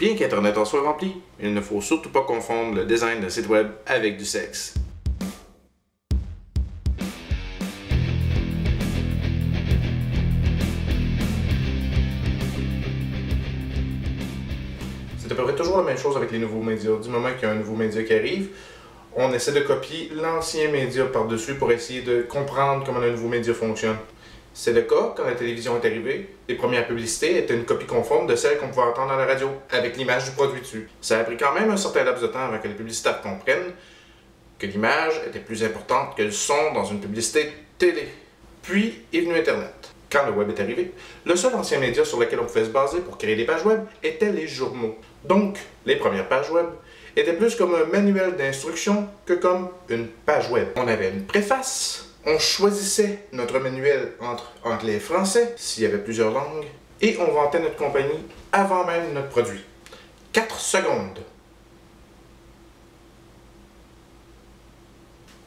Bien qu'Internet en soit rempli, il ne faut surtout pas confondre le design d'un site web avec du sexe. C'est à peu près toujours la même chose avec les nouveaux médias. Du moment qu'il y a un nouveau média qui arrive, on essaie de copier l'ancien média par-dessus pour essayer de comprendre comment le nouveau média fonctionne. C'est le cas quand la télévision est arrivée. Les premières publicités étaient une copie conforme de celles qu'on pouvait entendre à la radio, avec l'image du produit dessus. Ça a pris quand même un certain laps de temps avant que les publicitaires comprennent que l'image était plus importante que le son dans une publicité télé. Puis est venu Internet. Quand le web est arrivé, le seul ancien média sur lequel on pouvait se baser pour créer des pages web étaient les journaux. Donc, les premières pages web étaient plus comme un manuel d'instruction que comme une page web. On avait une préface. On choisissait notre manuel entre anglais et français, s'il y avait plusieurs langues, et on vantait notre compagnie avant même notre produit. 4 secondes.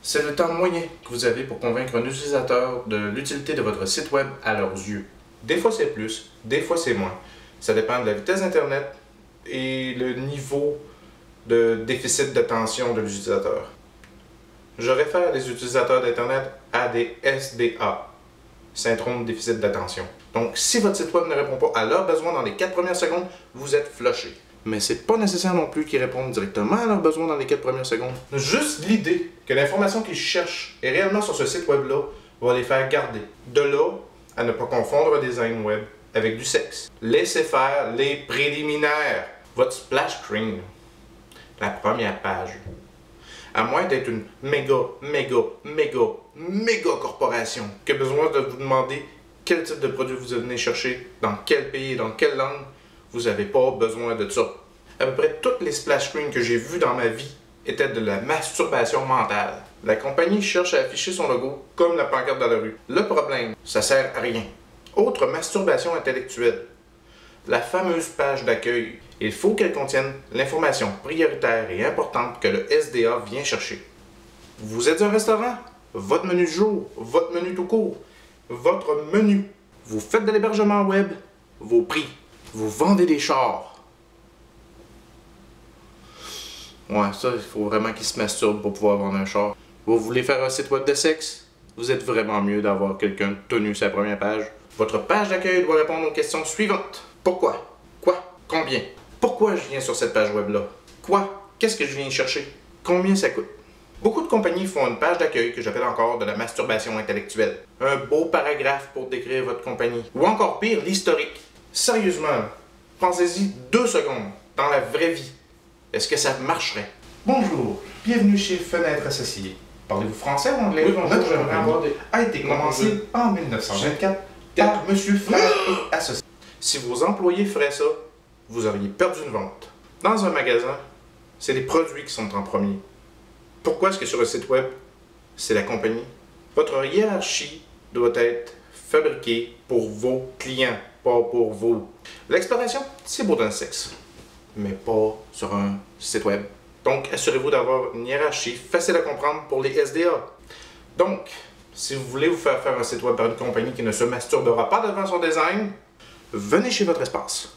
C'est le temps moyen que vous avez pour convaincre un utilisateur de l'utilité de votre site web à leurs yeux. Des fois c'est plus, des fois c'est moins. Ça dépend de la vitesse d'Internet et le niveau de déficit d'attention de l'utilisateur. Je réfère les utilisateurs d'Internet à des SDA, syndrome de déficit d'attention. Donc, si votre site web ne répond pas à leurs besoins dans les 4 premières secondes, vous êtes flushé. Mais c'est pas nécessaire non plus qu'ils répondent directement à leurs besoins dans les 4 premières secondes. Juste l'idée que l'information qu'ils cherchent est réellement sur ce site web-là va les faire garder. De là à ne pas confondre un design web avec du sexe. Laissez faire les préliminaires. Votre splash screen, la première page. À moins d'être une méga corporation qui a besoin de vous demander quel type de produit vous venez chercher, dans quel pays et dans quelle langue, vous n'avez pas besoin de ça. À peu près toutes les splash screens que j'ai vues dans ma vie étaient de la masturbation mentale. La compagnie cherche à afficher son logo comme la pancarte dans la rue. Le problème, ça sert à rien. Autre masturbation intellectuelle. La fameuse page d'accueil. Il faut qu'elle contienne l'information prioritaire et importante que le SDA vient chercher. Vous êtes un restaurant, votre menu du jour, votre menu tout court, votre menu. Vous faites de l'hébergement web, vos prix. Vous vendez des chars. Ouais, ça, il faut vraiment qu'ils se masturbent pour pouvoir vendre un char. Vous voulez faire un site web de sexe? Vous êtes vraiment mieux d'avoir quelqu'un tenu sa première page. Votre page d'accueil doit répondre aux questions suivantes. Pourquoi? Quoi? Combien? Pourquoi je viens sur cette page web-là? Quoi? Qu'est-ce que je viens chercher? Combien ça coûte? Beaucoup de compagnies font une page d'accueil que j'appelle encore de la masturbation intellectuelle. Un beau paragraphe pour décrire votre compagnie. Ou encore pire, l'historique. Sérieusement, pensez-y 2 secondes. Dans la vraie vie, est-ce que ça marcherait? Bonjour, bienvenue chez Fenêtre Associés. Parlez-vous français ou anglais? Oui, bonjour, j'aimerais avoir des... A été commencé en 1924 par M. Frère et Associés. Si vos employés feraient ça, vous auriez perdu une vente. Dans un magasin, c'est les produits qui sont en premier. Pourquoi est-ce que sur le site web, c'est la compagnie? Votre hiérarchie doit être fabriquée pour vos clients, pas pour vous. L'exploration, c'est beau dans le sexe, mais pas sur un site web. Donc, assurez-vous d'avoir une hiérarchie facile à comprendre pour les SDA. Donc, si vous voulez vous faire faire un site web par une compagnie qui ne se masturbera pas devant son design, venez chez votre espace.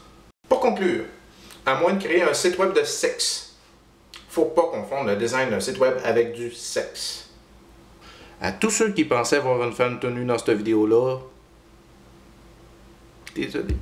Pour conclure, à moins de créer un site web de sexe, faut pas confondre le design d'un site web avec du sexe. À tous ceux qui pensaient voir une femme tenue dans cette vidéo-là, désolé.